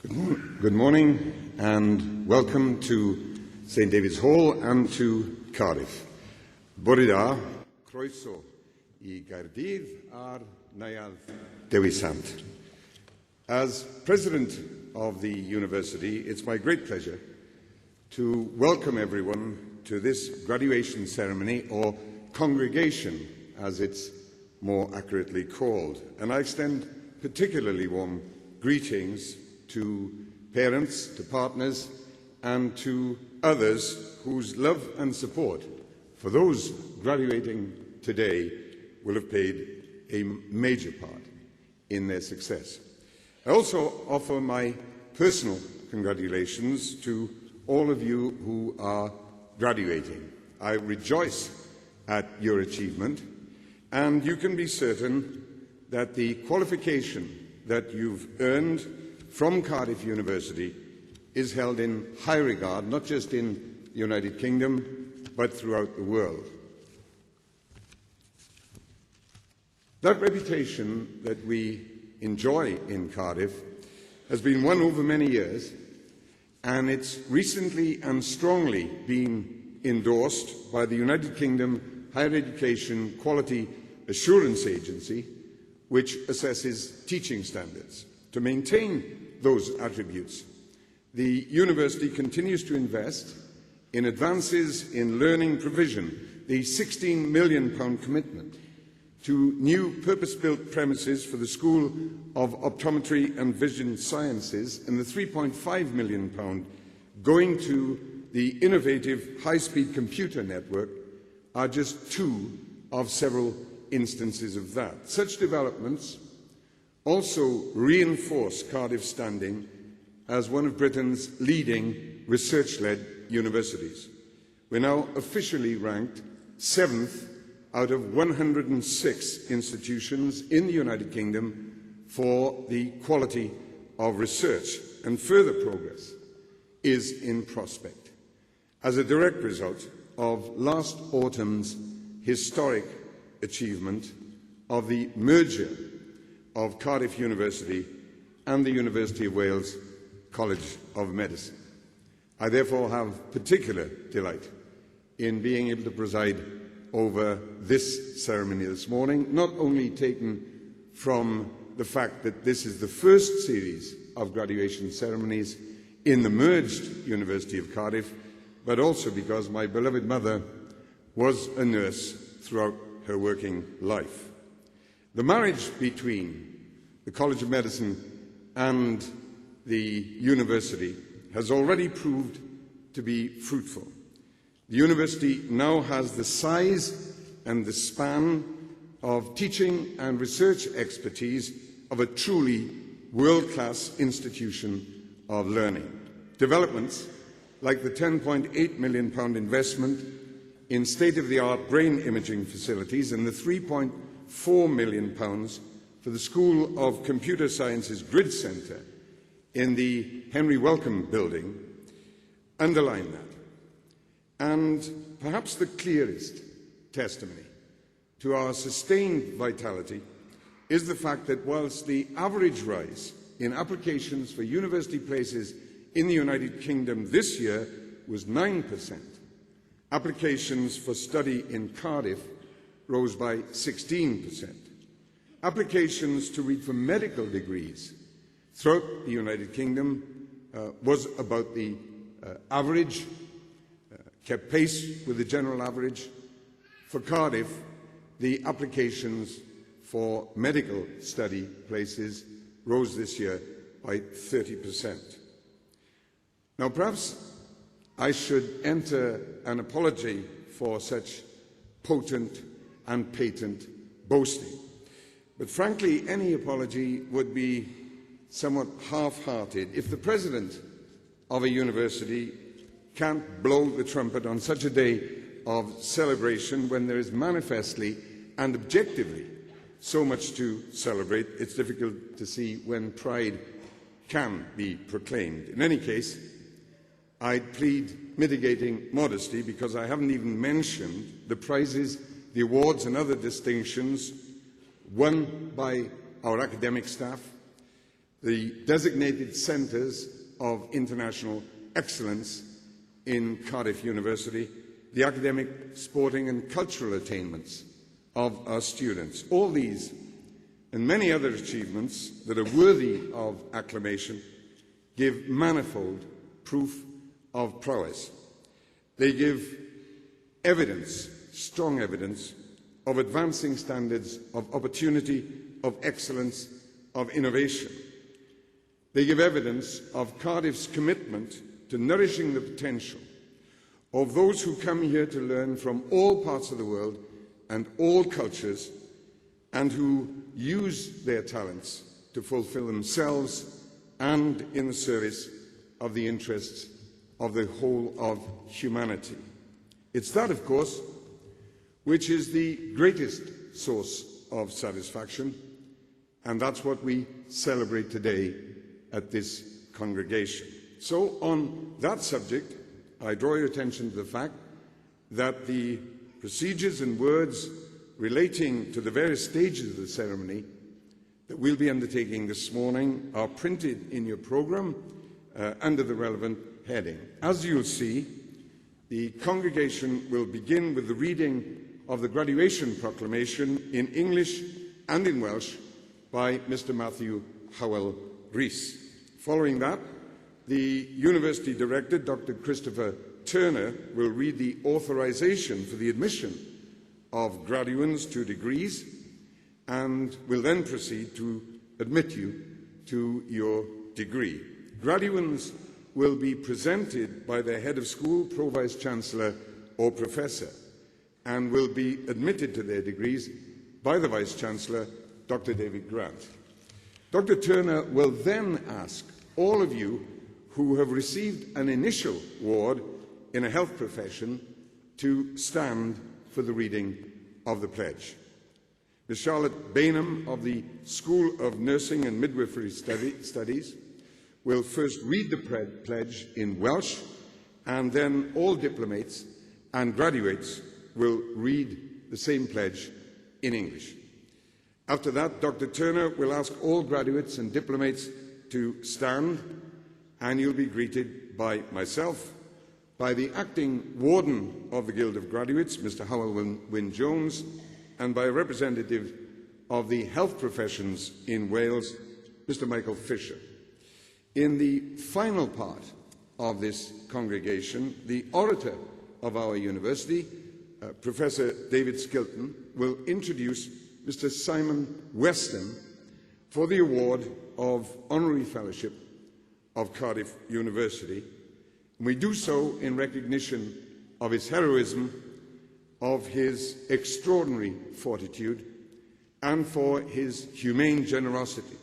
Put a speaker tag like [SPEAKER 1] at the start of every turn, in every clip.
[SPEAKER 1] Good morning and welcome to St David's Hall and to Cardiff. Bore da, croeso I Cardiff ar Neuadd Dewi Sant. As President of the University, it's my great pleasure to welcome everyone to this graduation ceremony, or congregation as it's more accurately called. And I extend particularly warm greetings to parents, to partners, and to others whose love and support for those graduating today will have played a major part in their success. I also offer my personal congratulations to all of you who are graduating. I rejoice at your achievement, and you can be certain that the qualification that you've earned from Cardiff University is held in high regard, not just in the United Kingdom, but throughout the world. That reputation that we enjoy in Cardiff has been won over many years, and it's recently and strongly been endorsed by the United Kingdom Higher Education Quality Assurance Agency, which assesses teaching standards. To maintain those attributes, the university continues to invest in advances in learning provision, the £16 million commitment to new purpose-built premises for the School of Optometry and Vision Sciences, and the £3.5 million going to the innovative high-speed computer network are just two of several instances of that. Such developments also reinforce Cardiff's standing as one of Britain's leading research-led universities. We're now officially ranked 7th out of 106 institutions in the United Kingdom for the quality of research, and further progress is in prospect as a direct result of last autumn's historic achievement of the merger of Cardiff University and the University of Wales College of Medicine. I therefore have particular delight in being able to preside over this ceremony this morning, not only taken from the fact that this is the first series of graduation ceremonies in the merged University of Cardiff, but also because my beloved mother was a nurse throughout her working life. The marriage between the College of Medicine and the university has already proved to be fruitful. The university now has the size and the span of teaching and research expertise of a truly world-class institution of learning. Developments like the £10.8 million investment in state-of-the-art brain imaging facilities and the £3.4 million for the School of Computer Sciences Grid Centre in the Henry Wellcome building underline that. And perhaps the clearest testimony to our sustained vitality is the fact that whilst the average rise in applications for university places in the United Kingdom this year was 9%, applications for study in Cardiff rose by 16%. Applications to read for medical degrees throughout the United Kingdom was about the average, kept pace with the general average. For Cardiff, the applications for medical study places rose this year by 30%. Now, perhaps I should enter an apology for such potent and patent boasting. But frankly, any apology would be somewhat half-hearted if the president of a university can't blow the trumpet on such a day of celebration when there is manifestly and objectively so much to celebrate. It's difficult to see when pride can be proclaimed. In any case, I'd plead mitigating modesty because I haven't even mentioned the prizes, the awards and other distinctions won by our academic staff, the designated centres of international excellence in Cardiff University, the academic, sporting and cultural attainments of our students. All these and many other achievements that are worthy of acclamation give manifold proof of prowess. They give evidence, strong evidence, of advancing standards of opportunity, of excellence, of innovation. They give evidence of Cardiff's commitment to nourishing the potential of those who come here to learn from all parts of the world and all cultures, and who use their talents to fulfill themselves and in the service of the interests of the whole of humanity. It's that, of course, which is the greatest source of satisfaction, and that's what we celebrate today at this congregation. So, on that subject, I draw your attention to the fact that the procedures and words relating to the various stages of the ceremony that we'll be undertaking this morning are printed in your programme under the relevant heading. As you'll see, the congregation will begin with the reading of the graduation proclamation in English and in Welsh by Mr. Matthew Howell-Rees. Following that, the University Director, Dr. Christopher Turner, will read the authorisation for the admission of graduates to degrees and will then proceed to admit you to your degree. Graduates will be presented by their head of school, pro-vice chancellor or professor, and will be admitted to their degrees by the vice chancellor, Dr. David Grant. Dr. Turner will then ask all of you who have received an initial award in a health profession to stand for the reading of the pledge. Ms. Charlotte Bainham of the School of Nursing and Midwifery Studies will first read the pledge in Welsh, and then all diplomates and graduates will read the same pledge in English. After that, Dr. Turner will ask all graduates and diplomates to stand, and you'll be greeted by myself, by the acting warden of the Guild of Graduates, Mr. Howell Wyn-Jones, and by a representative of the health professions in Wales, Mr. Michael Fisher. In the final part of this congregation, the orator of our university, Professor David Skilton, will introduce Mr. Simon Weston for the award of Honorary Fellowship of Cardiff University. And we do so in recognition of his heroism, of his extraordinary fortitude, and for his humane generosity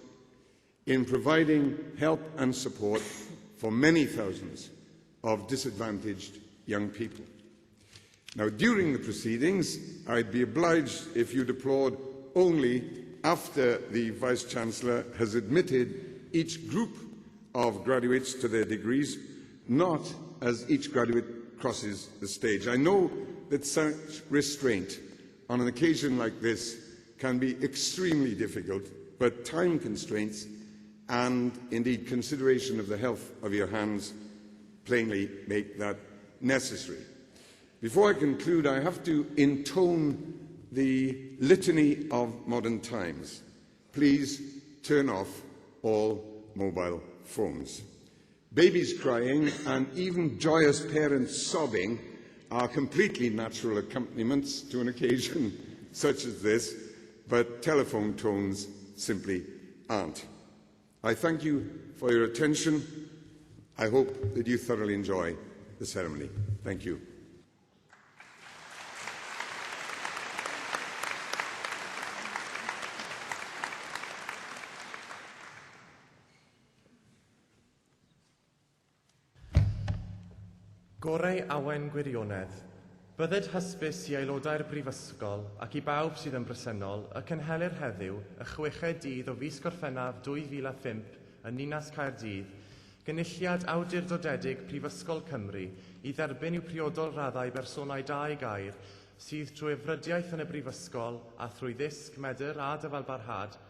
[SPEAKER 1] in providing help and support for many thousands of disadvantaged young people. Now, during the proceedings, I'd be obliged if you'd applaud only after the Vice-Chancellor has admitted each group of graduates to their degrees, not as each graduate crosses the stage. I know that such restraint on an occasion like this can be extremely difficult, but time constraints and indeed consideration of the health of your hands plainly make that necessary. Before I conclude, I have to intone the litany of modern times. Please turn off all mobile phones. Babies crying and even joyous parents sobbing are completely natural accompaniments to an occasion such as this, but telephone tones simply aren't. I thank you for your attention. I hope that you thoroughly enjoy the ceremony. Thank you.
[SPEAKER 2] Gorau awen gwirionedd, bydded hysbys i aelodau'r Brifysgol ac i bawb sydd yn bresennol y cynhelir heddiw y 6 dydd o fis Gorffennaf 2005 yn Ninas Caerdydd, gynulliad awdurdodedig Prifysgol Cymru i dderbyn i'w priodol raddau bersonau 2 gair sydd trwy efrydiaeth yn y Brifysgol a thrwy ddisg, medr a dyfalbarhad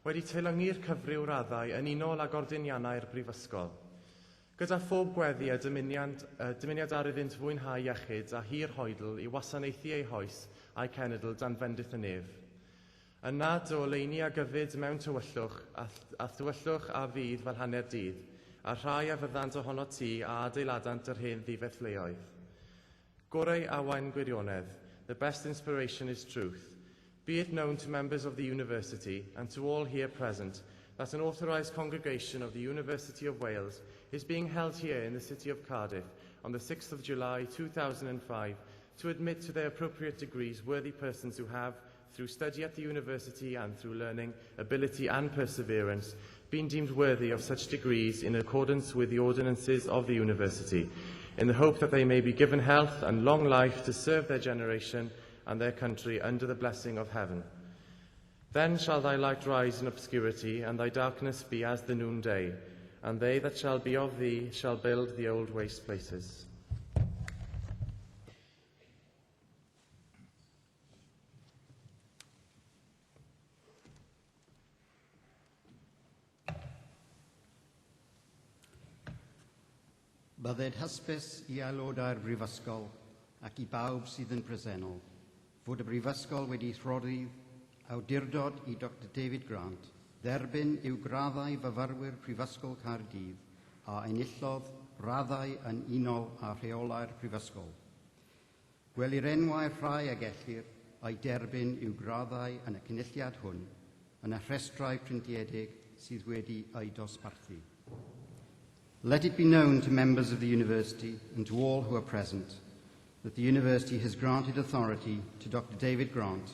[SPEAKER 2] wedi teilyngu'r cyfryw raddau yn unol â gordiniannau'r brifysgol. Gyda phob gweddi a dymuniad ar iddynt fwynhau iechyd a hir hoedl i wasanaethu ei hoes a'i cenedl dan fendith y nef. Yna do leini a gyfyd mewn tywyllwch a tywyllwch a fydd fel hanner dydd, a rhai a fyddant ohono ti a adeiladant yr hen ddifethleuoedd. Gorau awain gwirionedd, the best inspiration is truth. Be it known to members of the university and to all here present that an authorised congregation of the University of Wales is being held here in the city of Cardiff on the 6th of July 2005 to admit to their appropriate degrees worthy persons who have, through study at the university and through learning, ability and perseverance, been deemed worthy of such degrees in accordance with the ordinances of the university, in the hope that they may be given health and long life to serve their generation and their country under the blessing of heaven. Then shall thy light rise in obscurity, and thy darkness be as the noonday, and they that shall be of thee shall build the old waste places.
[SPEAKER 3] Bydded hysbys I aelodau'r brifysgol ac I bawb sydd yn presennol fod y brifysgol wedi rhoddi awdurdod I Dr David Grant, dderbyn i'w graddau fyfyrwyr Prifysgol Caerdydd a enillodd raddau yn unol â rheolau'r prifysgol. Gwelir enwau'r rhai a gellir a'i derbyn i'w graddau yn y cynulliad hwn yn y rhestrau printiedig sydd wedi ei dosbarthu. Let it be known to members of the university and to all who are present that the university has granted authority to Dr David Grant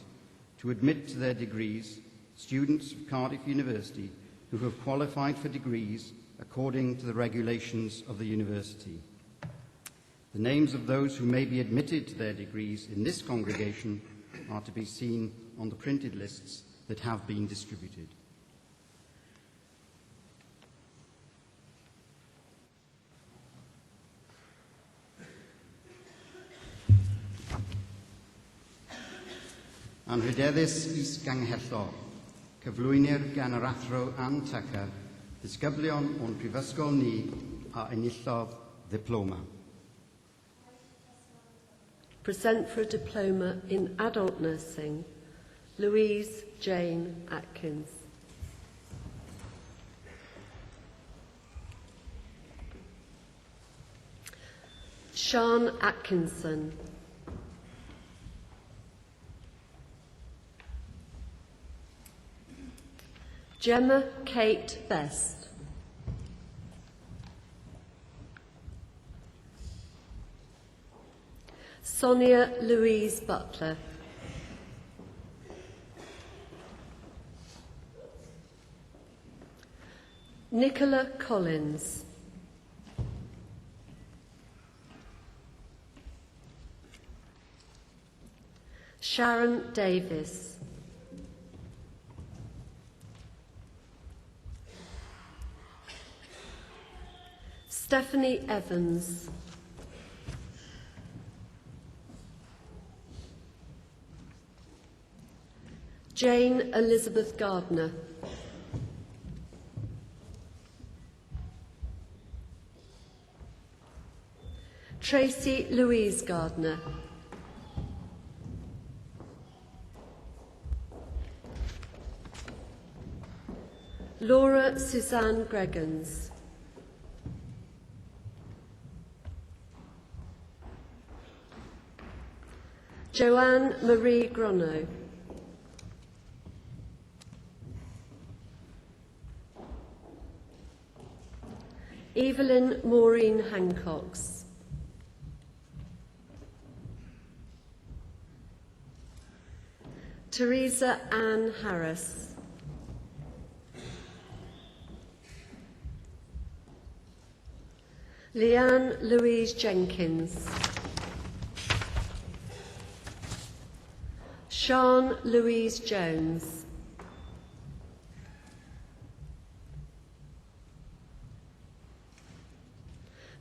[SPEAKER 3] to admit to their degrees students of Cardiff University who have qualified for degrees according to the regulations of the university. The names of those who may be admitted to their degrees in this congregation are to be seen on the printed lists that have been distributed. Anrhydeddus is-ganghellor, cyflwynir gan yr athro Ann Tucker, disgyblion o'n prifysgol ni a enillodd ddiploma.
[SPEAKER 4] Present for a diploma in adult nursing, Louise Jane Atkins. Sian Atkinson. Gemma Kate Best. Sonia Louise Butler. Nicola Collins. Sharon Davis. Stephanie Evans. Jane Elizabeth Gardner. Tracy Louise Gardner. Laura Suzanne Gregans. Joanne Marie Grono. Evelyn Maureen Hancocks. Teresa Ann Harris. Leanne Louise Jenkins. Sian Louise Jones.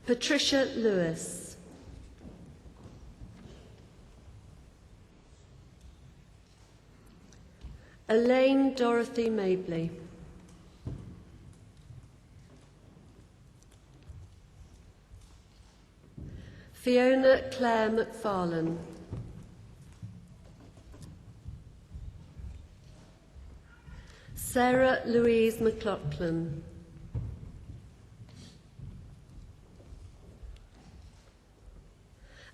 [SPEAKER 4] Patricia Lewis. Elaine Dorothy Mabley. Fiona Claire McFarlane. Sarah Louise McLaughlin.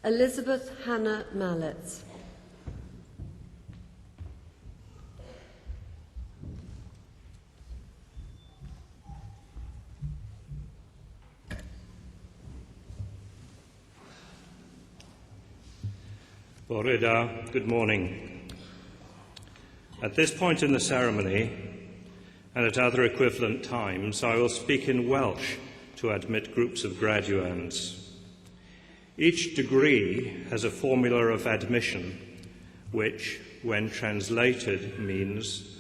[SPEAKER 4] Elizabeth Hannah Mallet.
[SPEAKER 5] Bore da, good morning. At this point in the ceremony, and at other equivalent times, I will speak in Welsh to admit groups of graduands. Each degree has a formula of admission, which, when translated, means,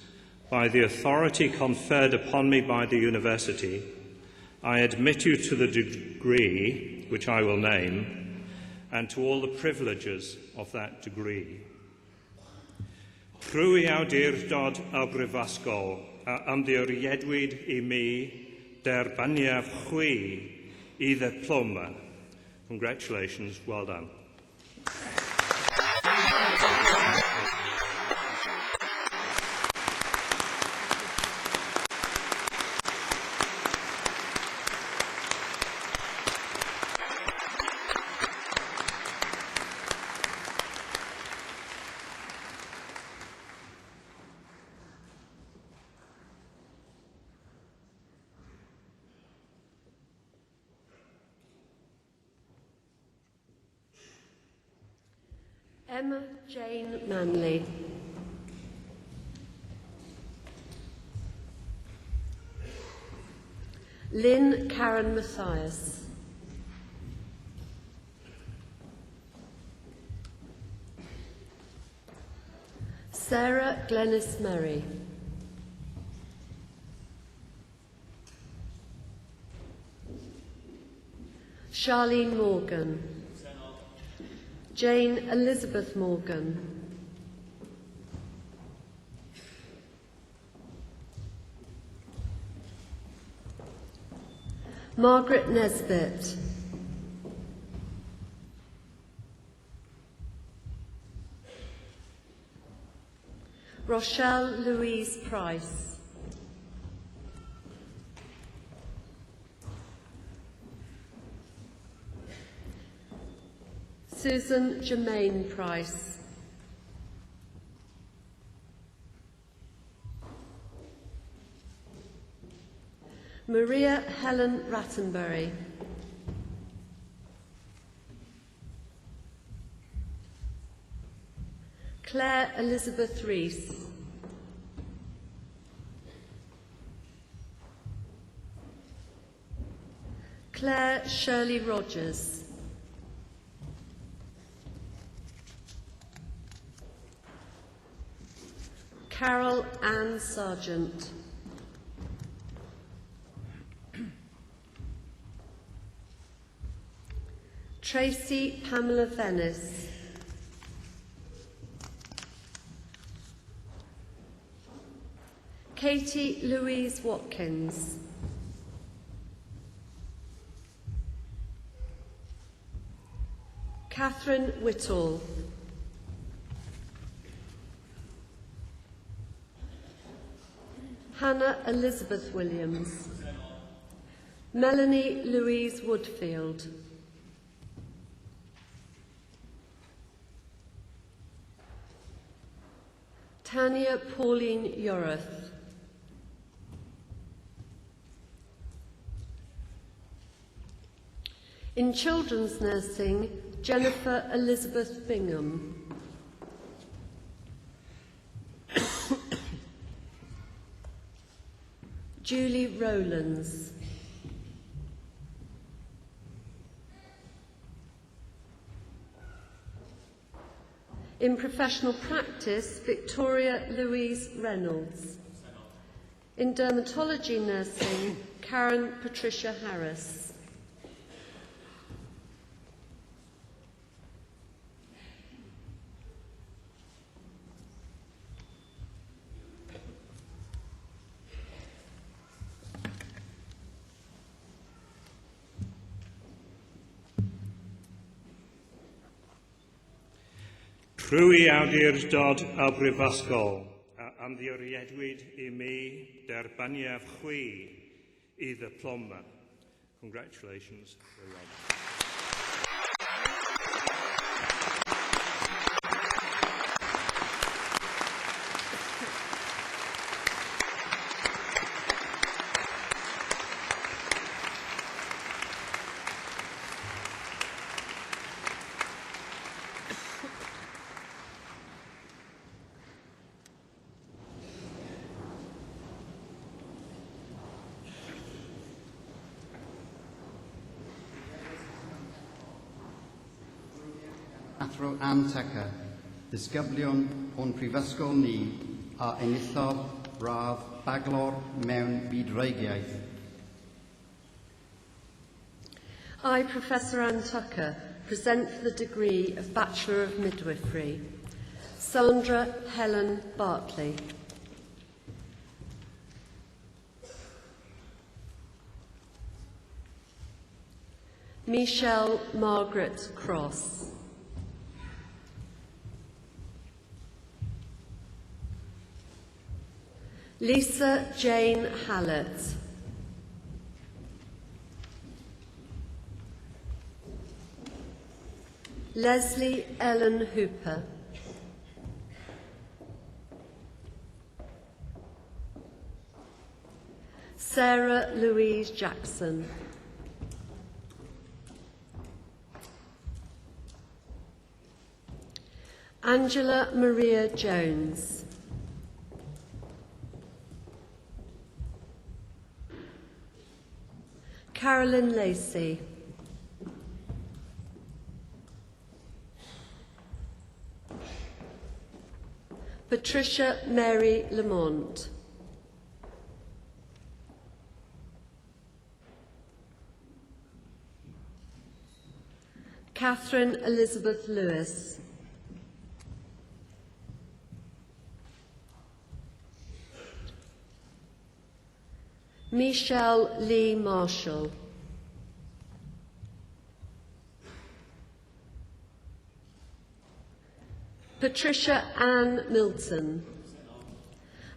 [SPEAKER 5] by the authority conferred upon me by the university, I admit you to the degree, which I will name, and to all the privileges of that degree. Trwy awdurdod y Brifysgol a ymddiriedwyd I mi derbaniaf chwi I ddiploma. Congratulations, well done.
[SPEAKER 4] Emma Jane Manley. Lynn Karen Mathias. Sarah Glennis Merry. Charlene Morgan. Jane Elizabeth Morgan. Margaret Nesbitt. Rochelle Louise Price. Susan Germaine Price. Maria Helen Rattenbury. Claire Elizabeth Rees. Claire Shirley Rogers. Carol Ann Sargent. Tracy Pamela Venice. Katie Louise Watkins. Catherine Whittall. Hannah Elizabeth Williams. Melanie Louise Woodfield. Tanya Pauline Yoreth. In children's nursing, Jennifer Elizabeth Bingham. Julie Rowlands. In professional practice, Victoria Louise Reynolds. In dermatology nursing, Karen Patricia Harris.
[SPEAKER 5] Prwy awdurdod a brifysgol a ymddiriedwyd I mi derbaniaf chwi I ddiploma. Congratulations, Rob.
[SPEAKER 3] Athro Ann Tucker, disgyblion o'n prifysgol ni a enillodd radd baglor mewn bydreigiaeth.
[SPEAKER 4] I, Professor Ann Tucker, present for the degree of Bachelor of Midwifery, Sandra Helen Bartley. Michelle Margaret Cross. Lisa Jane Hallett. Leslie Ellen Hooper. Sarah Louise Jackson. Angela Maria Jones. Carolyn Lacey. Patricia Mary Lamont. Catherine Elizabeth Lewis. Michelle Lee Marshall. Patricia Ann Milton.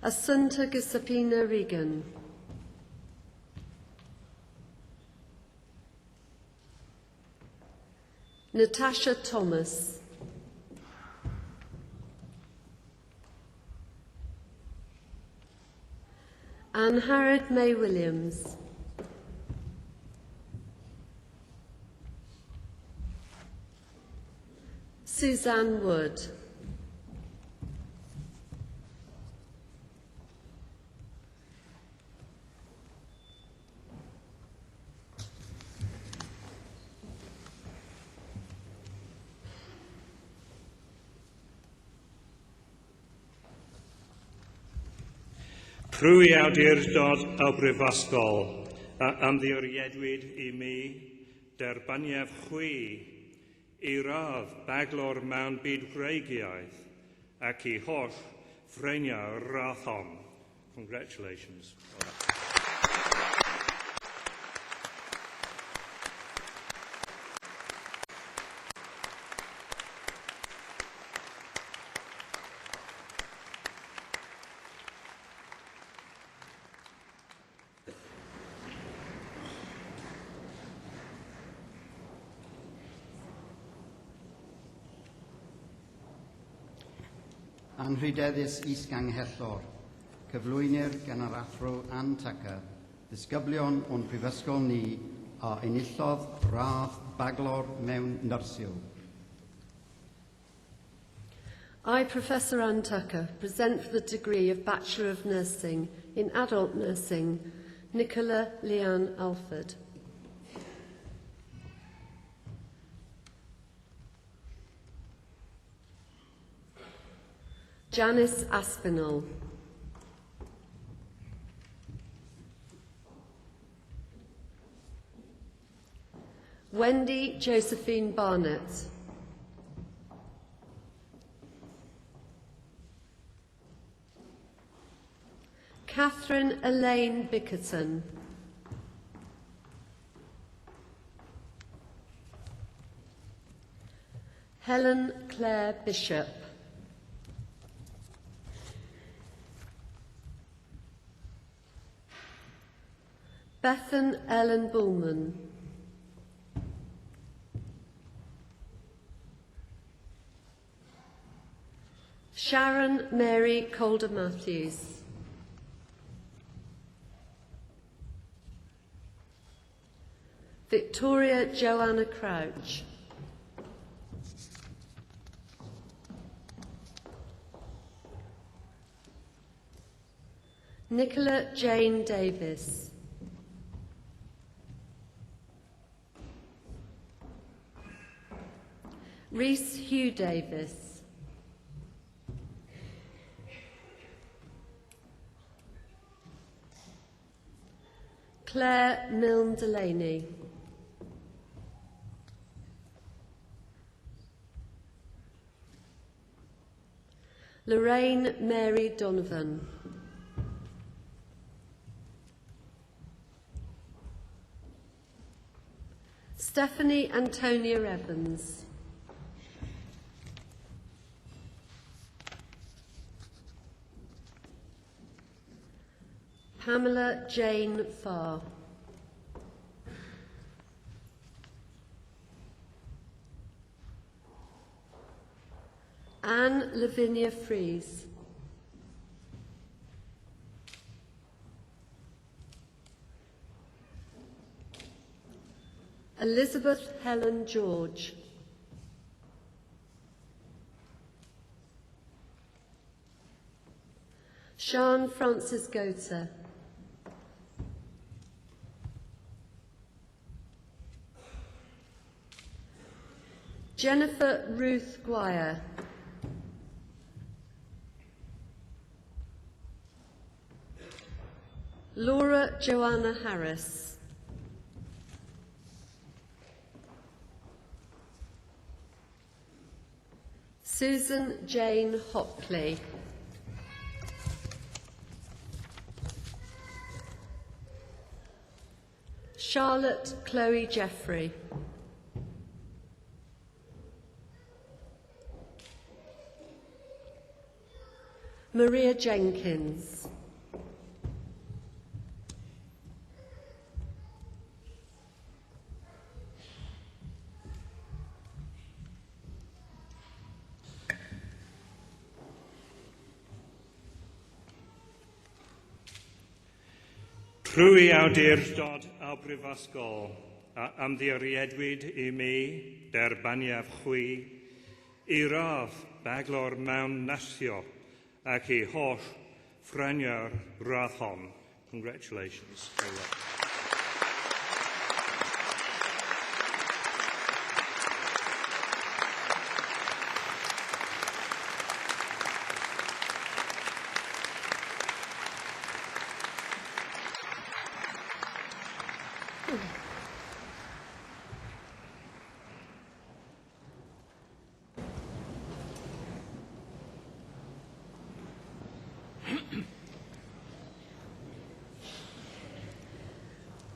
[SPEAKER 4] Assunta Gisapina Regan. Natasha Thomas. Anne Harrod May Williams. Suzanne Wood.
[SPEAKER 5] Prwy awdurdod y brifysgol a ymddiriedwyd I mi derbaniaf chwi I radd baglor mewn bydreigiaeth ac I holl ffreniau radd hon. Congratulations.
[SPEAKER 3] Anrhydeddus is-ganghellor, cyflwynir gan yr athro Ann Tucker, disgyblion o'n prifysgol ni a enillodd radd baglor mewn nyrsio.
[SPEAKER 4] I, Professor Ann Tucker, present for the degree of Bachelor of Nursing in Adult Nursing, Nicola Leanne Alford. Janice Aspinall. Wendy Josephine Barnett. Catherine Elaine Bickerton. Helen Claire Bishop. Bethan Ellen Bullman. Sharon Mary Calder Matthews. Victoria Joanna Crouch. Nicola Jane Davis. Rhys Hugh Davis. Claire Milne Delaney. Lorraine Mary Donovan. Stephanie Antonia Evans. Pamela Jane Farr. Anne Lavinia Fries. Elizabeth Helen George. Sian Francis Gota. Jennifer Ruth Guire. Laura Joanna Harris. Susan Jane Hockley. Charlotte Chloe Jeffrey. Maria Jenkins.
[SPEAKER 5] Trwy awdurdod a brifysgol a ymddiriedwyd I mi derbaniaf chwi I radd baglor mewn nasio ac I holl ffraniau'r radd hon. Congratulations.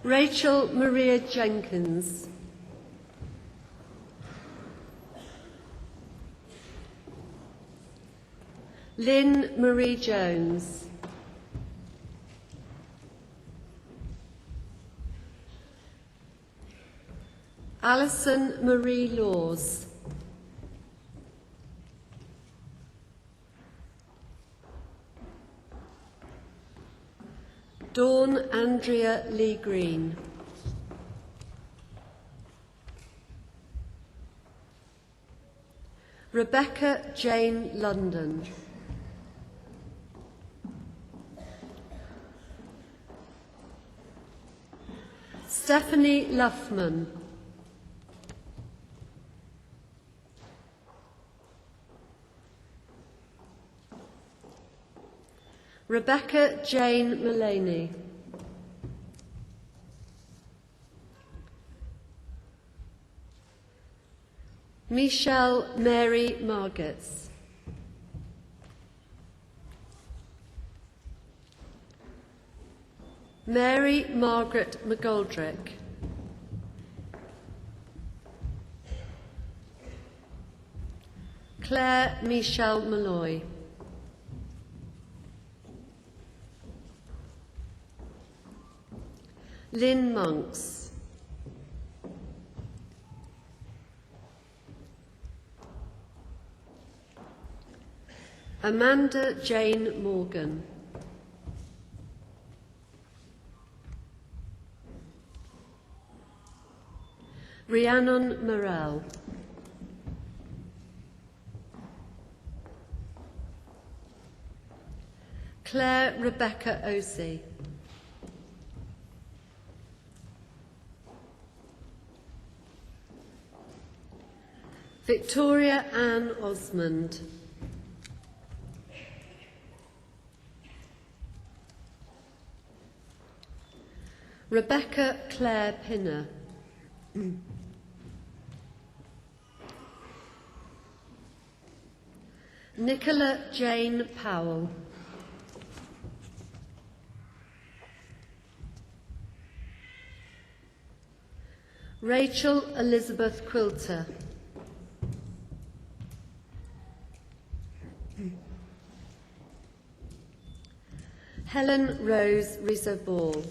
[SPEAKER 4] Rachel Maria Jenkins. Lynn Marie Jones. Alison Marie Laws. Dawn Andrea Lee Green. Rebecca Jane London. Stephanie Luffman. Rebecca Jane Mullaney. Michelle Mary Margetts. Mary Margaret McGoldrick. Claire Michelle Malloy. Lynn Monks. Amanda Jane Morgan. Rhiannon Morell. Claire Rebecca Osey. Victoria Ann Osmond. Rebecca Claire Pinner. Nicola Jane Powell. Rachel Elizabeth Quilter. Helen Rose Rizzo-Ball.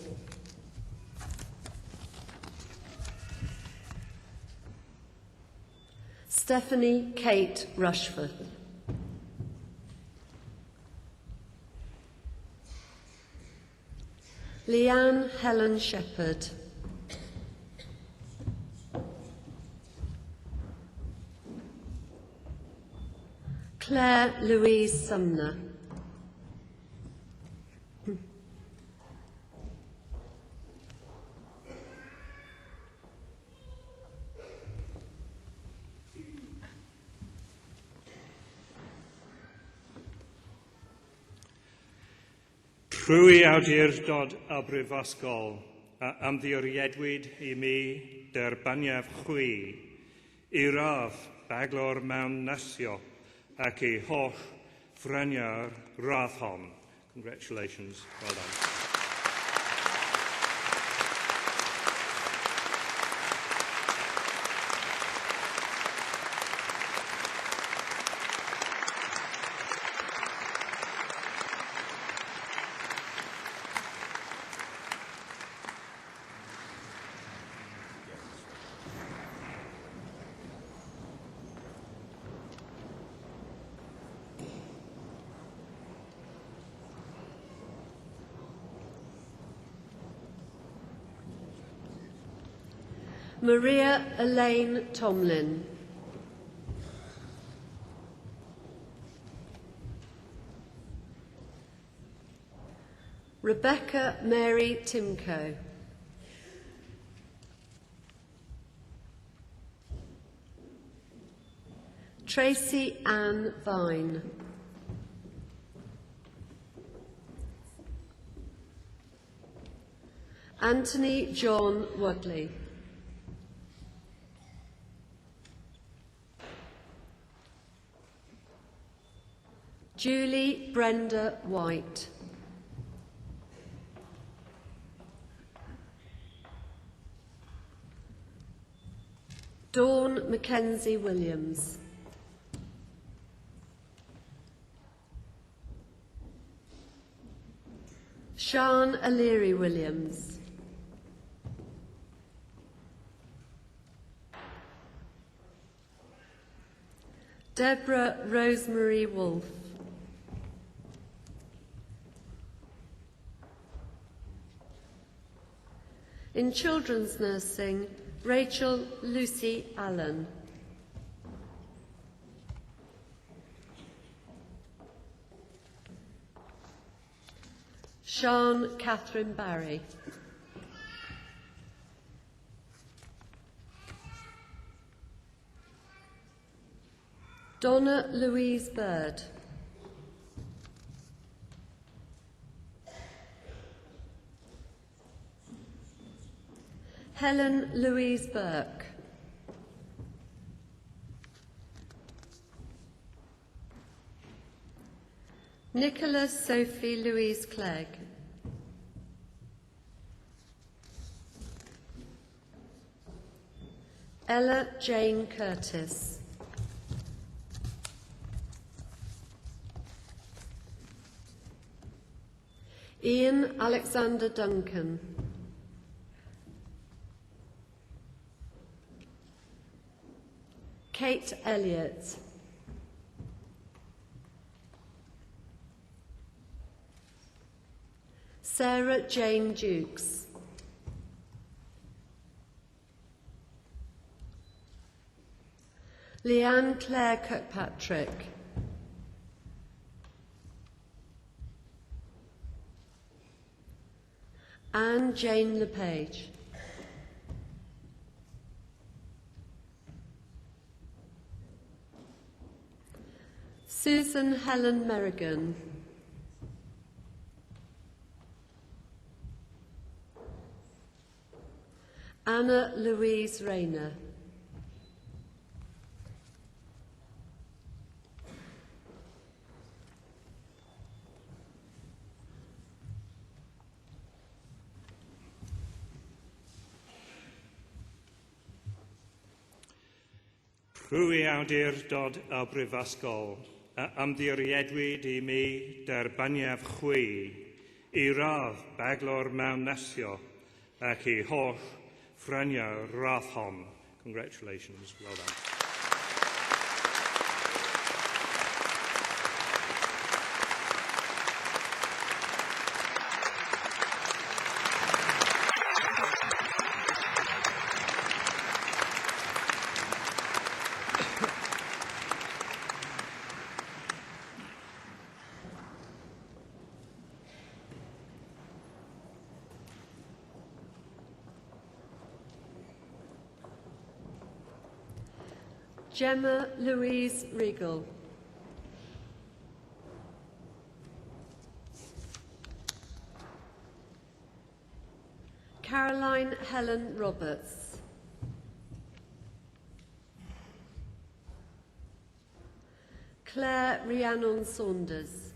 [SPEAKER 4] Stephanie Kate Rushforth. Leanne Helen Shepherd. Claire Louise Sumner.
[SPEAKER 5] Trwy awdurdod y Brifysgol a ymddiriedwyd I mi derbaniaf chwi I radd baglor mewn nasio ac I holl fryniau'r radd hon. Congratulations, well done.
[SPEAKER 4] Maria Elaine Tomlin. Rebecca Mary Timko. Tracy Ann Vine. Anthony John Wadley. Julie Brenda White. Dawn Mackenzie Williams. Sian O'Leary Williams. Deborah Rosemary Wolfe. In children's nursing, Rachel Lucy Allen. Sian Catherine Barry. Donna Louise Bird. Helen Louise Burke. Nicola Sophie Louise Clegg. Ella Jane Curtis. Ian Alexander Duncan. Kate Elliott. Sarah Jane Dukes. Leanne Claire Kirkpatrick. Anne Jane LePage. Susan Helen Merrigan. Anna Louise Rayner.
[SPEAKER 5] Rwy awdurdod y Brifysgol, ymddiriedwyd I mi derbaniaf chwi, I radd baglor mewn nesio, ac I holl ffreniau radd hon. Congratulations, well done.
[SPEAKER 4] Gemma Louise Regal. Caroline Helen Roberts. Claire Rhiannon Saunders.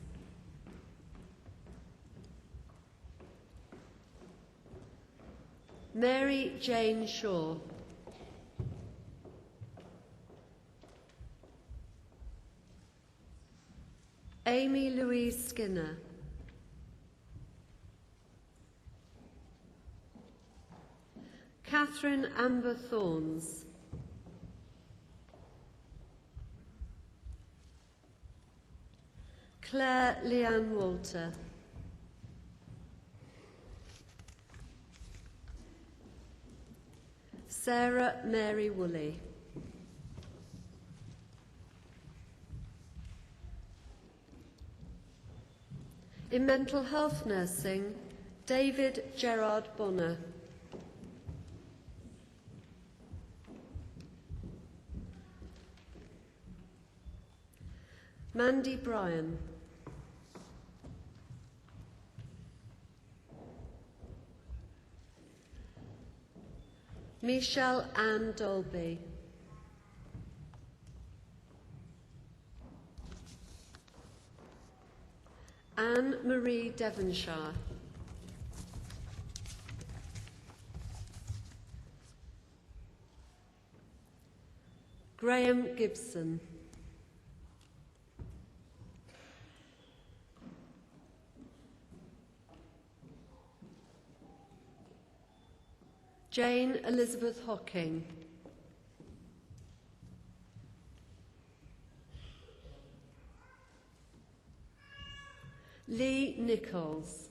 [SPEAKER 4] Mary Jane Shaw. Amy Louise Skinner. Catherine Amber Thorns. Claire Leanne Walter. Sarah Mary Woolley. In mental health nursing, David Gerard Bonner. Mandy Bryan. Michelle Ann Dolby. Anne Marie Devonshire. Graham Gibson. Jane Elizabeth Hocking. Lee Nichols.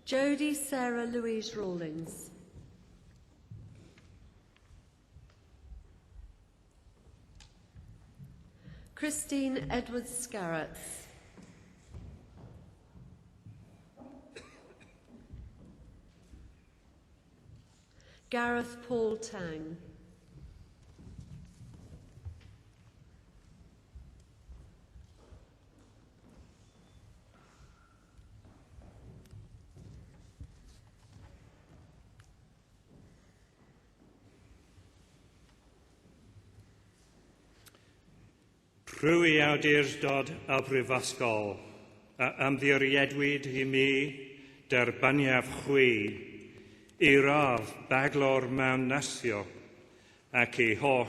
[SPEAKER 4] Jodie Sarah Louise Rawlings. Christine Edwards Scarratts. Gareth Paul Tang.
[SPEAKER 5] Rwy awdurdod y Brifysgol, ymddiriedwyd I mi derbaniaf chwi, I radd baglor mewn nesio, ac I holl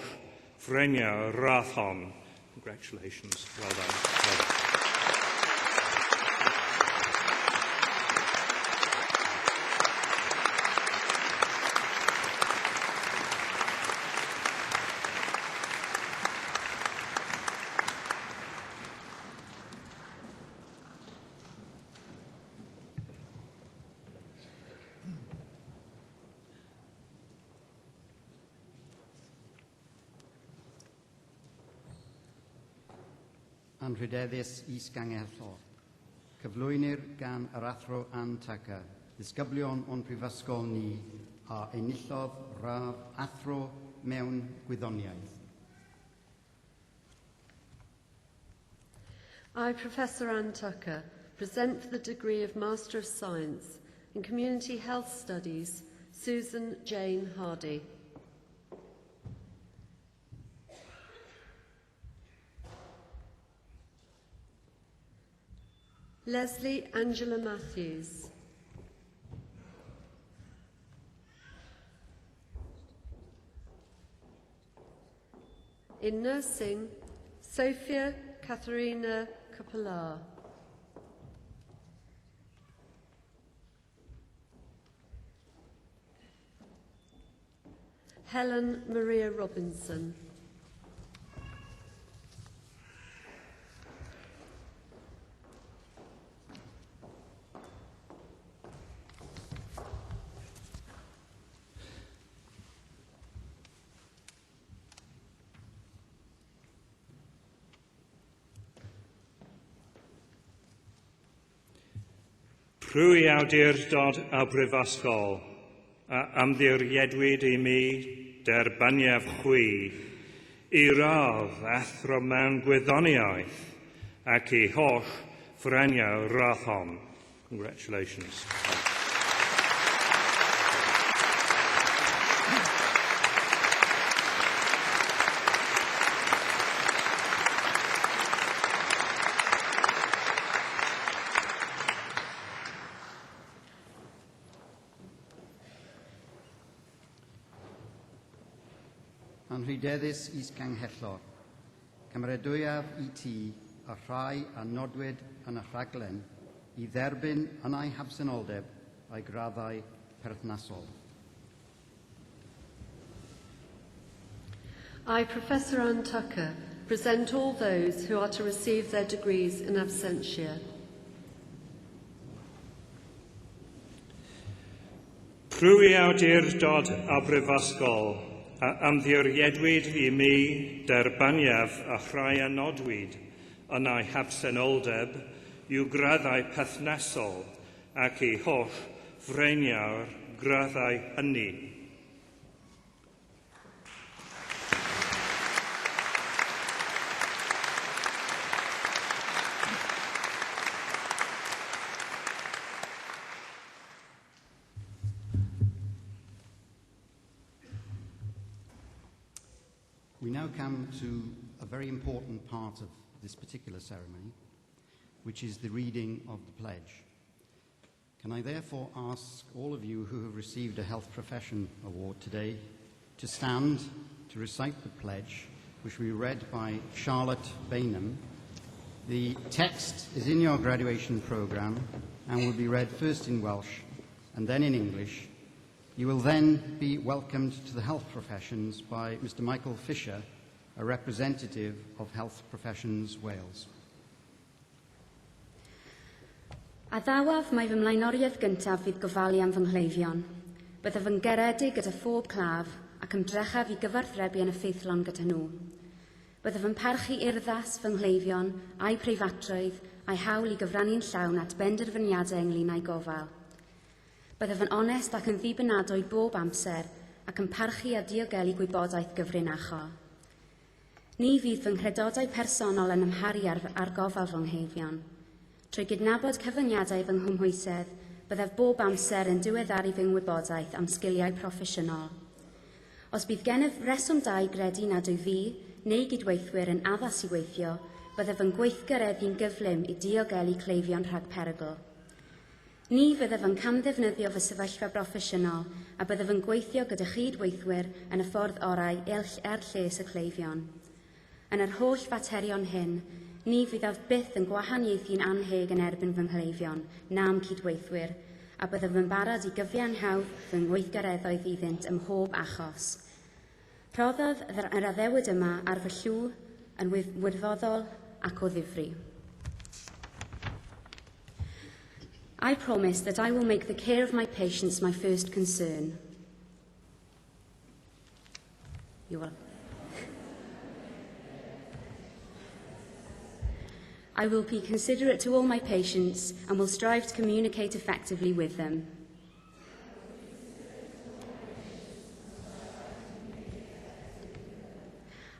[SPEAKER 5] ffreniau radd hon. Congratulations, well done. Well done.
[SPEAKER 3] Anrhydeddus is-gangerllo. Cyflwynir gan yr athro Ann Tucker, ddisgyblion o'n prifysgol ni a enillodd raf athro mewn gwyddoniaeth.
[SPEAKER 4] I, Professor Ann Tucker, present for the degree of Master of Science in Community Health Studies, Susan Jane Hardy. Leslie Angela Matthews. In nursing, Sophia Katharina Kapala. Helen Maria Robinson.
[SPEAKER 5] Rwy awdurdod a brifysgol, a ymddiriedwyd I mi derbaniaf chwi, I radd athro mewn gwyddoniaeth, ac I holl ffreniau rathon. Congratulations.
[SPEAKER 3] Anrhydeddus is-ganghellor. Cymeradwyaf I ti a rhai a nodwyd yn y rhaglen I dderbyn yn ei habsenoldeb a'i graddau perthnasol.
[SPEAKER 4] I, Professor Ann Tucker, present all those who are to receive their degrees in absentia.
[SPEAKER 5] Rwy awdurdod a brifysgol, a ymddiriedwyd I mi derbaniaf a rhai a nodwyd yn ei habsenoldeb yw graddau perthnasol ac I holl freniawr graddau hynny.
[SPEAKER 3] We now come to a very important part of this particular ceremony, which is the reading of the pledge. Can I therefore ask all of you who have received a Health Profession Award today to stand to recite the pledge, which will be read by Charlotte Bainham. The text is in your graduation programme and will be read first in Welsh and then in English. You will then be welcomed to the health professions by Mr Michael Fisher, a representative of Health Professions Wales.
[SPEAKER 6] A ddawaf mae fy mlaenoriaeth gyntaf fydd gofalu am fy nghleifion. Byddaf yn garedig gyda phob claf ac ymdrechaf I gyfarthrebu yn effeithlon gyda nhw. Byddaf yn parchu urddas fy nghleifion a'i preifatrwydd a'i hawl I gyfrannu'n llawn at benderfyniadau ynglŷn â'i gofal. Byddaf yn onest ac yn ddibynadwy bob amser ac yn parchu a diogelu gwybodaeth gyfrinachol. Ni fydd fy nghredodau personol yn ymharu ar gofal fy nghleifion. Trwy gydnabod cyfyngiadau fy nghymhwysedd, byddaf bob amser yn diweddaru fy ngwybodaeth am sgiliau proffesiynol. Os bydd gennyf reswm da I gredu nad yw fi neu gydweithwyr yn addas I weithio, byddaf yn gweithgareddu'n gyflym I diogelu cleifion rhag perygl. Ni fyddaf yn camddefnyddio fy sefyllfa broffesiynol a byddaf yn gweithio gyda chydweithwyr yn y ffordd orau lles y cleifion. Yn yr holl faterion hyn, ni fyddaf byth yn gwahaniaethu'n anheg yn erbyn fy nghleifion, nam cydweithwyr, a byddaf yn barod I gyfiawnhawdd fy ngweithgareddoedd iddynt ym mhob achos. Rhoddodd yr addewid yma ar fy llw yn wirfoddol ac o ddifri. I promise that I will make the care of my patients my first concern. You will. I will be considerate to all my patients and will strive to communicate effectively with them.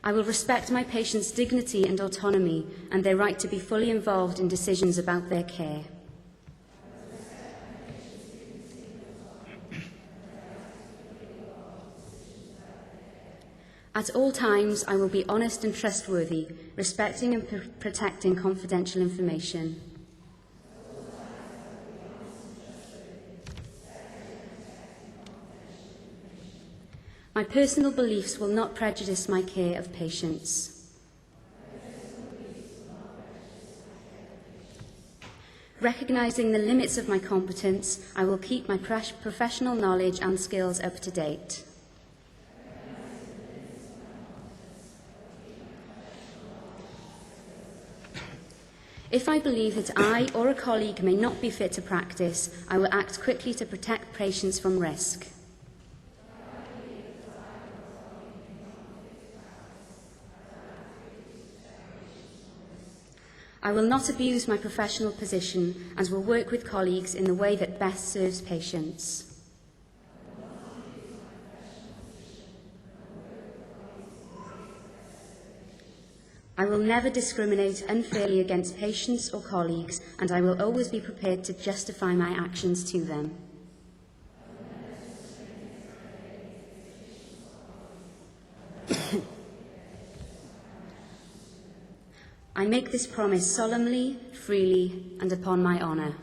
[SPEAKER 6] I will respect my patients' dignity and autonomy and their right to be fully involved in decisions about their care. At all times, I will be honest and trustworthy, respecting and protecting confidential information. My personal beliefs will not prejudice my care of patients. Recognising the limits of my competence, I will keep my professional knowledge and skills up to date. If I believe that I or a colleague may not be fit to practice, I will act quickly to protect patients from risk. I will not abuse my professional position and will work with colleagues in the way that best serves patients. I will never discriminate unfairly against patients or colleagues, and I will always be prepared to justify my actions to them. I make this promise solemnly, freely, and upon my honour.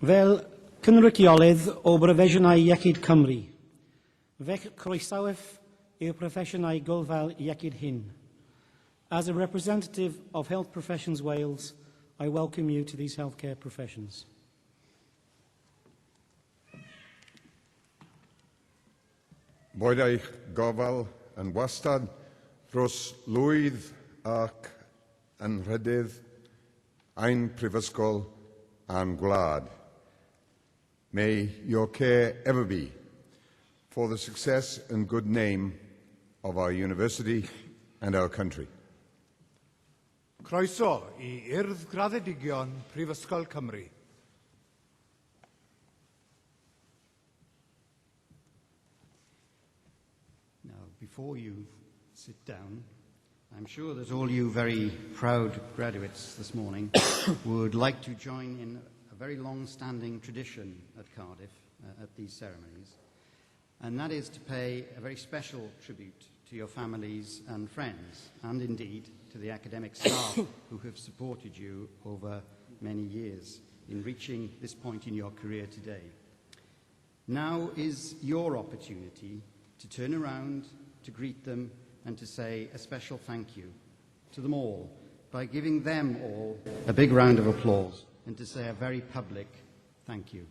[SPEAKER 7] Fel cynrychiolydd o brofesiynau iechyd Cymru, fech croesawaf i'r proffesiynau gofal iechyd hyn. As a representative of Health Professions Wales, I welcome you to these healthcare professions.
[SPEAKER 1] Boed eich gofal yn wastad dros lwydd ac yn rhydydd ein prifysgol a'n gwlad. May your care ever be for the success and good name of our university and our country.
[SPEAKER 8] Croeso I Urdd Graddedigion Prifysgol Cymru.
[SPEAKER 3] Now, before you sit down, I'm sure that all you very proud graduates this morning would like to join in a very long-standing tradition at Cardiff at these ceremonies, and that is to pay a very special tribute to your families and friends, and indeed to the academic staff who have supported you over many years in reaching this point in your career today. Now is your opportunity to turn around, to greet them, and to say a special thank you to them all by giving them all a big round of applause and to say a very public thank you.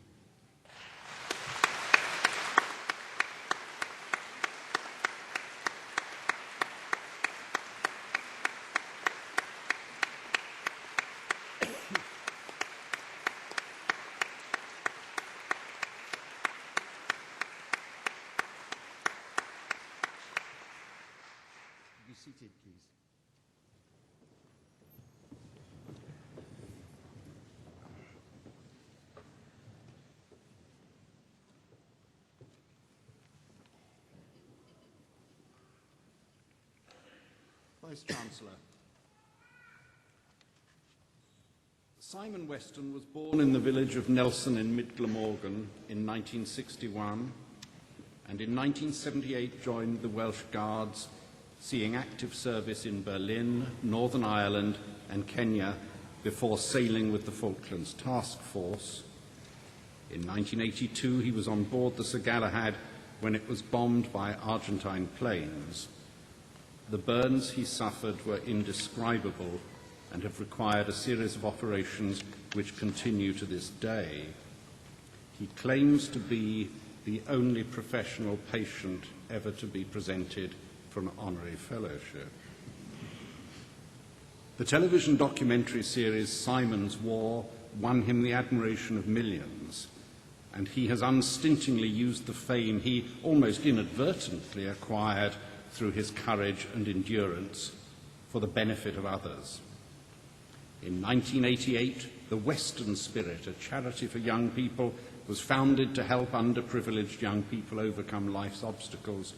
[SPEAKER 3] Be seated, please.
[SPEAKER 9] Vice-Chancellor, Simon Weston was born in the village of Nelson in Mid Glamorgan in 1961 and in 1978 joined the Welsh Guards, seeing active service in Berlin, Northern Ireland and Kenya before sailing with the Falklands Task Force. In 1982 he was on board the Sir Galahad when it was bombed by Argentine planes. The burns he suffered were indescribable and have required a series of operations which continue to this day. He claims to be the only professional patient ever to be presented for an honorary fellowship. The television documentary series Simon's War won him the admiration of millions, and he has unstintingly used the fame he almost inadvertently acquired through his courage and endurance for the benefit of others. In 1988, the Western Spirit, a charity for young people, was founded to help underprivileged young people overcome life's obstacles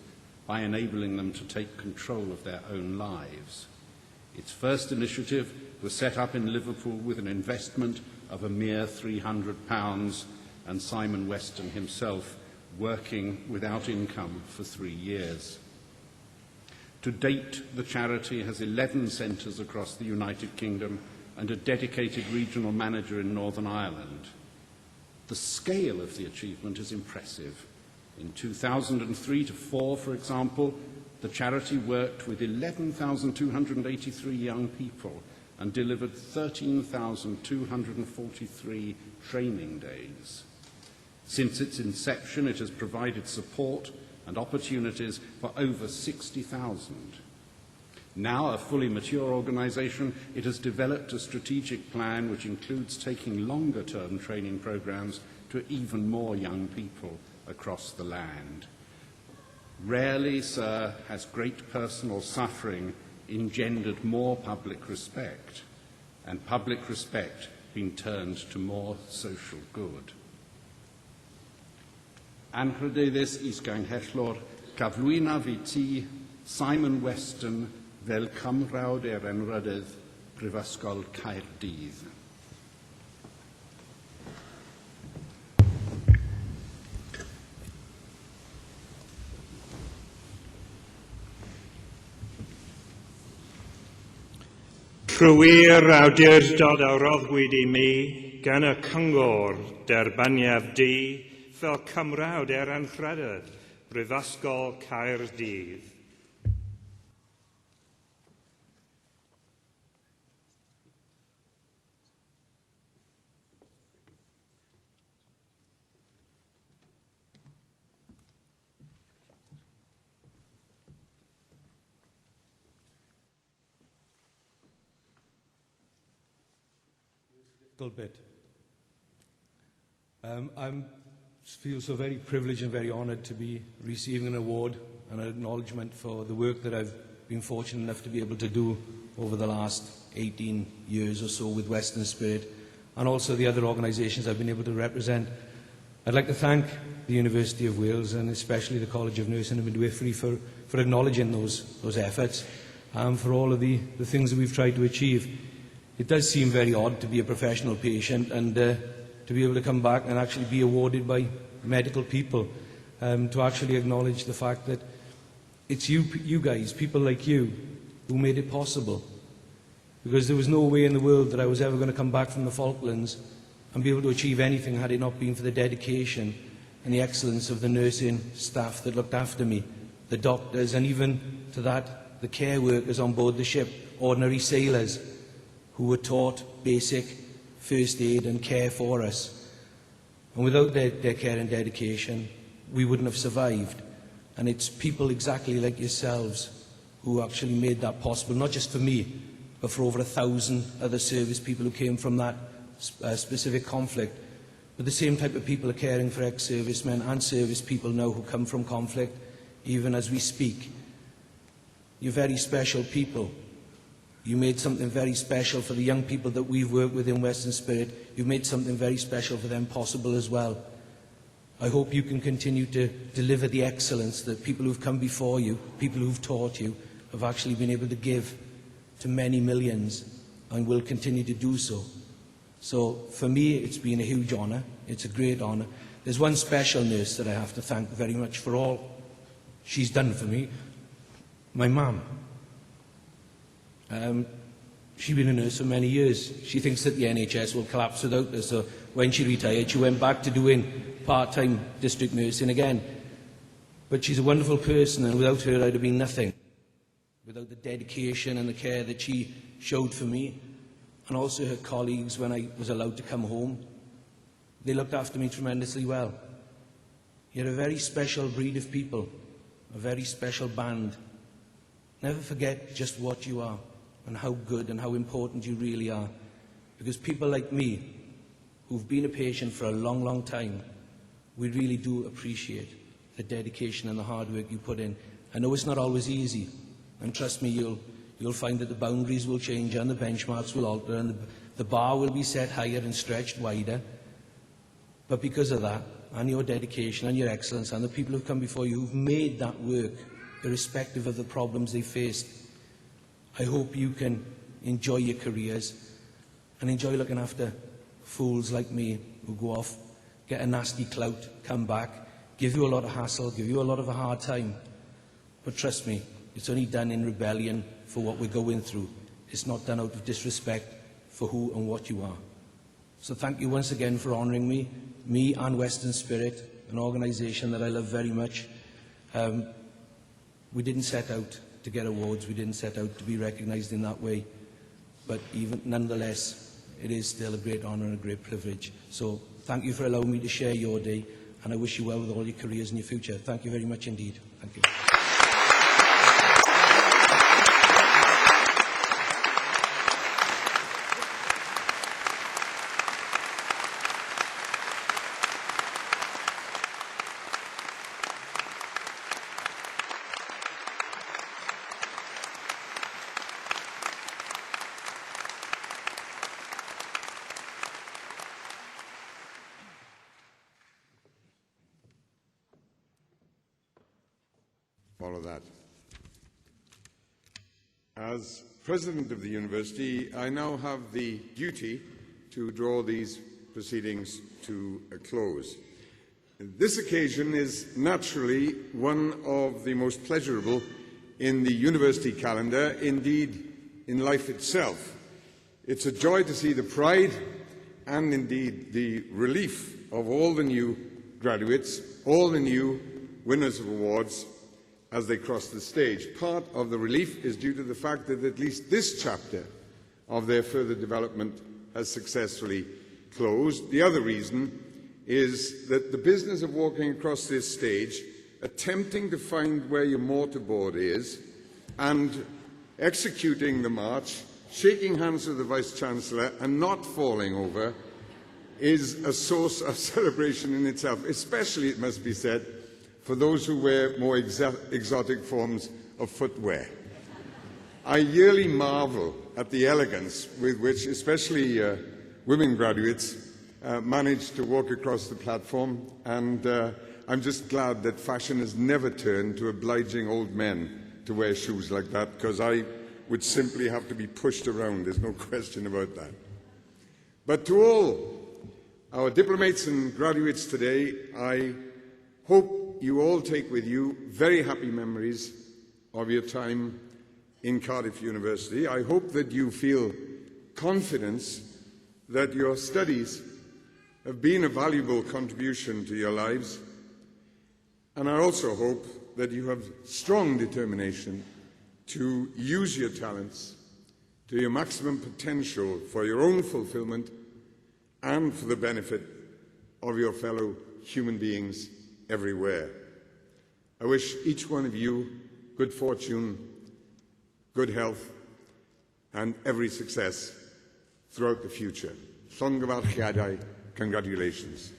[SPEAKER 9] by enabling them to take control of their own lives. Its first initiative was set up in Liverpool with an investment of a mere £300, and Simon Weston himself working without income for 3 years. To date, the charity has 11 centres across the United Kingdom and a dedicated regional manager in Northern Ireland. The scale of the achievement is impressive. In 2003 to 4, for example, the charity worked with 11,283 young people and delivered 13,243 training days. Since its inception, it has provided support and opportunities for over 60,000. Now a fully mature organisation, it has developed a strategic plan which includes taking longer-term training programmes to even more young people across the land. Rarely, sir, has great personal suffering engendered more public respect, and public respect been turned to more social good. Anrhydeddus isgainhellor, cyflwyna fi ti Simon Weston fel cymrawd Enrydydd Prifysgol Caerdydd.
[SPEAKER 5] Rwy'r awdurdod a roddwyd I mi gan y cyngor derbaniaf di fel cymrawd Anrhydydd Prifysgol Caerdydd.
[SPEAKER 10] Bit. I feel so very privileged and very honoured to be receiving an award and an acknowledgement for the work that I've been fortunate enough to be able to do over the last 18 years or so with Western Spirit, and also the other organisations I've been able to represent. I'd like to thank the University of Wales and especially the College of Nursing and Midwifery for acknowledging those efforts and for all of the things that we've tried to achieve. It does seem very odd to be a professional patient and to be able to come back and actually be awarded by medical people, to actually acknowledge the fact that it's you guys, people like you, who made it possible. Because there was no way in the world that I was ever going to come back from the Falklands and be able to achieve anything had it not been for the dedication and the excellence of the nursing staff that looked after me, the doctors, and even to that, the care workers on board the ship, ordinary sailors, who were taught basic first aid and care for us. And without their care and dedication, we wouldn't have survived. And it's people exactly like yourselves who actually made that possible, not just for me, but for over 1,000 other service people who came from that specific conflict. But the same type of people are caring for ex-servicemen and service people now who come from conflict, even as we speak. You're very special people. You made something very special for the young people that we've worked with in Western Spirit. You've made something very special for them possible as well. I hope you can continue to deliver the excellence that people who've come before you, people who've taught you, have actually been able to give to many millions and will continue to do so. So for me, it's been a huge honour. It's a great honour. There's one special nurse that I have to thank very much for all she's done for me. My mum. She's been a nurse for many years. She thinks that the NHS will collapse without her, so when she retired, she went back to doing part-time district nursing again. But she's a wonderful person, and without her, I'd have been nothing. Without the dedication and the care that she showed for me, and also her colleagues when I was allowed to come home, they looked after me tremendously well. You're a very special breed of people, a very special band. Never forget just what you are, and how good and how important you really are. Because people like me, who've been a patient for a long, long time, we really do appreciate the dedication and the hard work you put in. I know it's not always easy, and trust me, you'll find that the boundaries will change and the benchmarks will alter and the bar will be set higher and stretched wider. But because of that, and your dedication and your excellence, and the people who've come before you who've made that work, irrespective of the problems they faced, I hope you can enjoy your careers and enjoy looking after fools like me who go off, get a nasty clout, come back, give you a lot of hassle, give you a lot of a hard time. But trust me, it's only done in rebellion for what we're going through. It's not done out of disrespect for who and what you are. So thank you once again for honouring me and Western Spirit, an organisation that I love very much. We didn't set out to get awards, we didn't set out to be recognised in that way, but even nonetheless, it is still a great honour and a great privilege. So thank you for allowing me to share your day, and I wish you well with all your careers in your future. Thank you very much indeed. Thank you.
[SPEAKER 1] All of that. As President of the University, I now have the duty to draw these proceedings to a close. This occasion is naturally one of the most pleasurable in the university calendar, indeed in life itself. It's a joy to see the pride and indeed the relief of all the new graduates, all the new winners of awards as they cross the stage. Part of the relief is due to the fact that at least this chapter of their further development has successfully closed. The other reason is that the business of walking across this stage, attempting to find where your mortarboard is, and executing the march, shaking hands with the Vice-Chancellor and not falling over, is a source of celebration in itself, especially, it must be said, for those who wear more exotic forms of footwear. I yearly marvel at the elegance with which, especially women graduates, manage to walk across the platform, and I'm just glad that fashion has never turned to obliging old men to wear shoes like that, because I would simply have to be pushed around, there's no question about that. But to all our diplomates and graduates today, I hope you all take with you very happy memories of your time in Cardiff University. I hope that you feel confidence that your studies have been a valuable contribution to your lives, and I also hope that you have strong determination to use your talents to your maximum potential for your own fulfillment and for the benefit of your fellow human beings everywhere. I wish each one of you good fortune, good health, and every success throughout the future. Llongyfarchiadau, congratulations.